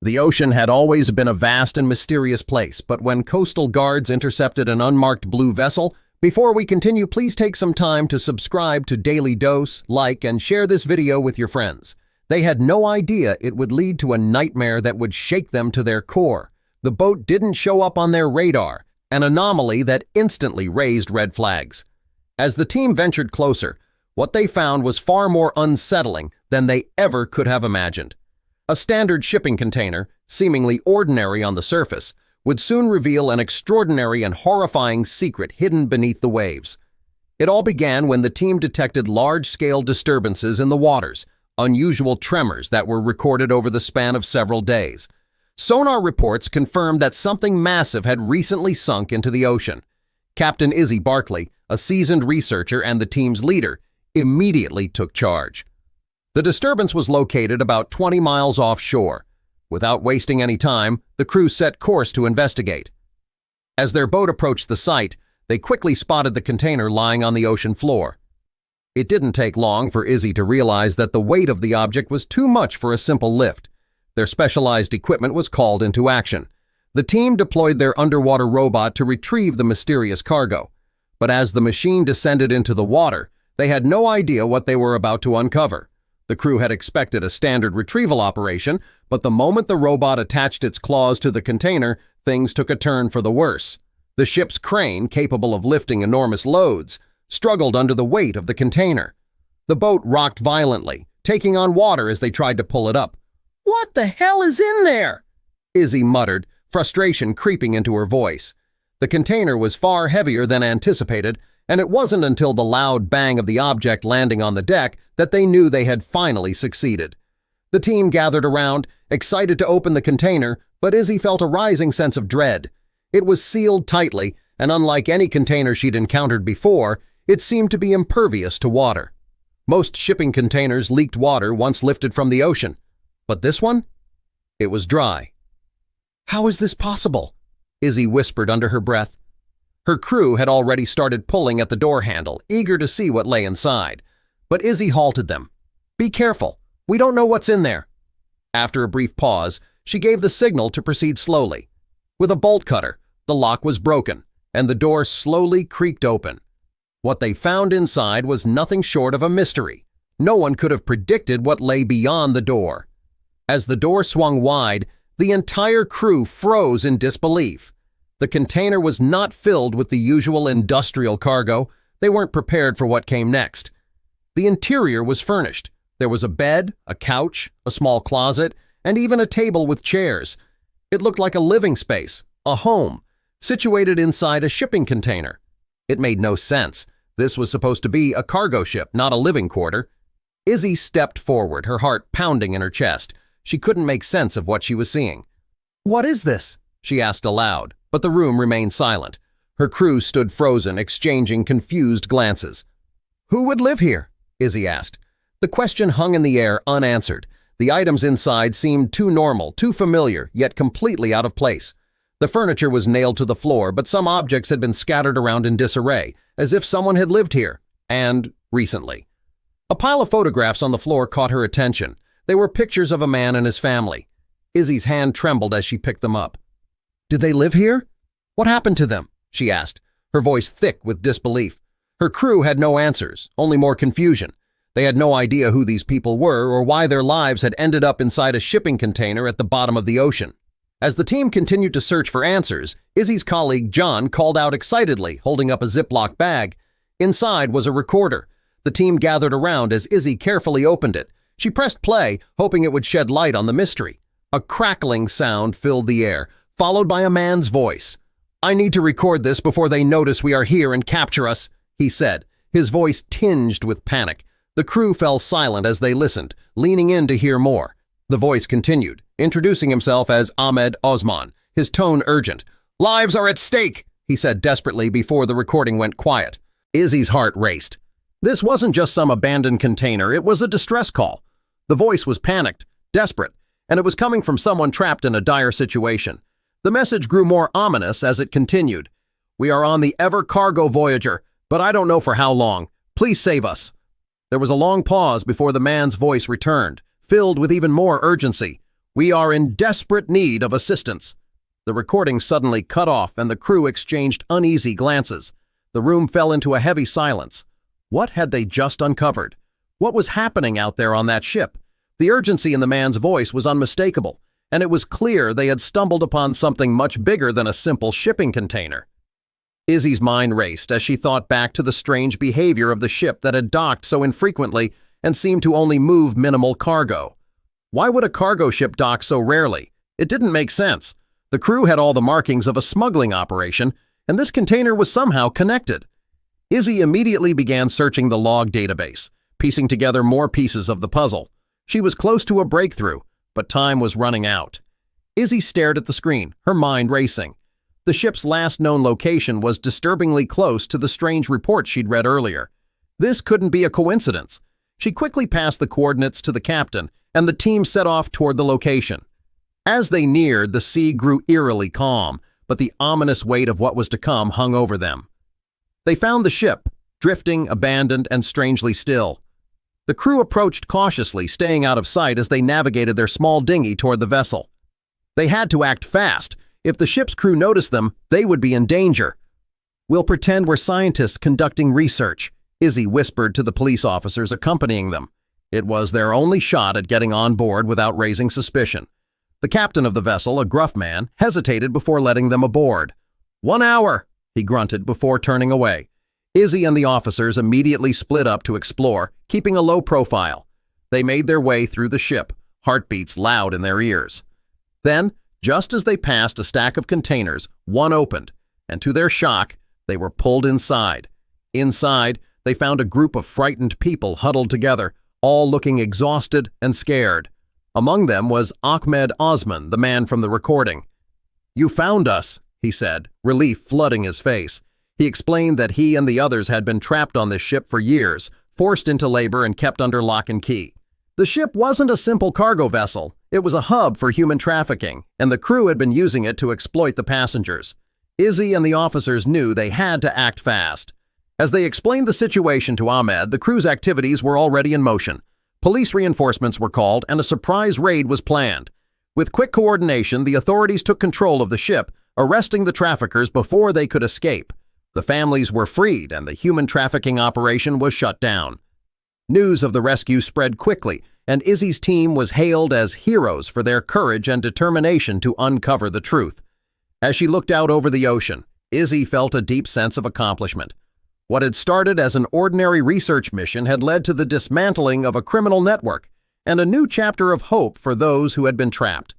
The ocean had always been a vast and mysterious place, but when coastal guards intercepted an unmarked blue vessel, before we continue, please take some time to subscribe to Dailydose, like, and share this video with your friends. They had no idea it would lead to a nightmare that would shake them to their core. The boat didn't show up on their radar, an anomaly that instantly raised red flags. As the team ventured closer, what they found was far more unsettling than they ever could have imagined. A standard shipping container, seemingly ordinary on the surface, would soon reveal an extraordinary and horrifying secret hidden beneath the waves. It all began when the team detected large-scale disturbances in the waters, unusual tremors that were recorded over the span of several days. Sonar reports confirmed that something massive had recently sunk into the ocean. Captain Izzy Barkley, a seasoned researcher and the team's leader, immediately took charge. The disturbance was located about 20 miles offshore. Without wasting any time, the crew set course to investigate. As their boat approached the site, they quickly spotted the container lying on the ocean floor. It didn't take long for Izzy to realize that the weight of the object was too much for a simple lift. Their specialized equipment was called into action. The team deployed their underwater robot to retrieve the mysterious cargo. But as the machine descended into the water, they had no idea what they were about to uncover. The crew had expected a standard retrieval operation, but the moment the robot attached its claws to the container, things took a turn for the worse. The ship's crane, capable of lifting enormous loads, struggled under the weight of the container. The boat rocked violently, taking on water as they tried to pull it up. "What the hell is in there?" Izzy muttered, frustration creeping into her voice. The container was far heavier than anticipated, and it wasn't until the loud bang of the object landing on the deck that they knew they had finally succeeded. The team gathered around, excited to open the container, but Izzy felt a rising sense of dread. It was sealed tightly, and unlike any container she'd encountered before, it seemed to be impervious to water. Most shipping containers leaked water once lifted from the ocean, but this one? It was dry. "How is this possible?" Izzy whispered under her breath. Her crew had already started pulling at the door handle, eager to see what lay inside. But Izzy halted them. "Be careful. We don't know what's in there." After a brief pause, she gave the signal to proceed slowly. With a bolt cutter, the lock was broken, and the door slowly creaked open. What they found inside was nothing short of a mystery. No one could have predicted what lay beyond the door. As the door swung wide, the entire crew froze in disbelief. The container was not filled with the usual industrial cargo. They weren't prepared for what came next. The interior was furnished. There was a bed, a couch, a small closet, and even a table with chairs. It looked like a living space, a home, situated inside a shipping container. It made no sense. This was supposed to be a cargo ship, not a living quarter. Izzy stepped forward, her heart pounding in her chest. She couldn't make sense of what she was seeing. "What is this?" she asked aloud, but the room remained silent. Her crew stood frozen, exchanging confused glances. "Who would live here?" Izzy asked. The question hung in the air unanswered. The items inside seemed too normal, too familiar, yet completely out of place. The furniture was nailed to the floor, but some objects had been scattered around in disarray, as if someone had lived here, and recently. A pile of photographs on the floor caught her attention. They were pictures of a man and his family. Izzy's hand trembled as she picked them up. "Did they live here? What happened to them?" she asked, her voice thick with disbelief. Her crew had no answers, only more confusion. They had no idea who these people were or why their lives had ended up inside a shipping container at the bottom of the ocean. As the team continued to search for answers, Izzy's colleague John called out excitedly, holding up a Ziploc bag. Inside was a recorder. The team gathered around as Izzy carefully opened it. She pressed play, hoping it would shed light on the mystery. A crackling sound filled the air, followed by a man's voice. "I need to record this before they notice we are here and capture us," he said, his voice tinged with panic. The crew fell silent as they listened, leaning in to hear more. The voice continued, introducing himself as Ahmed Osman, his tone urgent. "Lives are at stake," he said desperately before the recording went quiet. Izzy's heart raced. This wasn't just some abandoned container, it was a distress call. The voice was panicked, desperate, and it was coming from someone trapped in a dire situation. The message grew more ominous as it continued. "We are on the Ever Cargo Voyager, but I don't know for how long. Please save us." There was a long pause before the man's voice returned, filled with even more urgency. We are in desperate need of assistance." The recording suddenly cut off and the crew exchanged uneasy glances. The room fell into a heavy silence. What had they just uncovered? What was happening out there on that ship? The urgency in the man's voice was unmistakable, and it was clear they had stumbled upon something much bigger than a simple shipping container. Izzy's mind raced as she thought back to the strange behavior of the ship that had docked so infrequently and seemed to only move minimal cargo. Why would a cargo ship dock so rarely? It didn't make sense. The crew had all the markings of a smuggling operation, and this container was somehow connected. Izzy immediately began searching the log database, piecing together more pieces of the puzzle. She was close to a breakthrough, but time was running out. Izzy stared at the screen, her mind racing. The ship's last known location was disturbingly close to the strange report she'd read earlier. This couldn't be a coincidence. She quickly passed the coordinates to the captain, and the team set off toward the location. As they neared, the sea grew eerily calm, but the ominous weight of what was to come hung over them. They found the ship, drifting, abandoned, and strangely still. The crew approached cautiously, staying out of sight as they navigated their small dinghy toward the vessel. They had to act fast. If the ship's crew noticed them, they would be in danger. "We'll pretend we're scientists conducting research," Izzy whispered to the police officers accompanying them. It was their only shot at getting on board without raising suspicion. The captain of the vessel, a gruff man, hesitated before letting them aboard. "1 hour," he grunted before turning away. Izzy and the officers immediately split up to explore, keeping a low profile. They made their way through the ship, heartbeats loud in their ears. Then, just as they passed a stack of containers, one opened, and to their shock, they were pulled inside. Inside, they found a group of frightened people huddled together, all looking exhausted and scared. Among them was Ahmed Osman, the man from the recording. "You found us," he said, relief flooding his face. He explained that he and the others had been trapped on this ship for years, forced into labor and kept under lock and key. The ship wasn't a simple cargo vessel. It was a hub for human trafficking, and the crew had been using it to exploit the passengers. Izzy and the officers knew they had to act fast. As they explained the situation to Ahmed, the crew's activities were already in motion. Police reinforcements were called, and a surprise raid was planned. With quick coordination, the authorities took control of the ship, arresting the traffickers before they could escape. The families were freed, and the human trafficking operation was shut down. News of the rescue spread quickly, and Izzy's team was hailed as heroes for their courage and determination to uncover the truth. As she looked out over the ocean, Izzy felt a deep sense of accomplishment. What had started as an ordinary research mission had led to the dismantling of a criminal network and a new chapter of hope for those who had been trapped.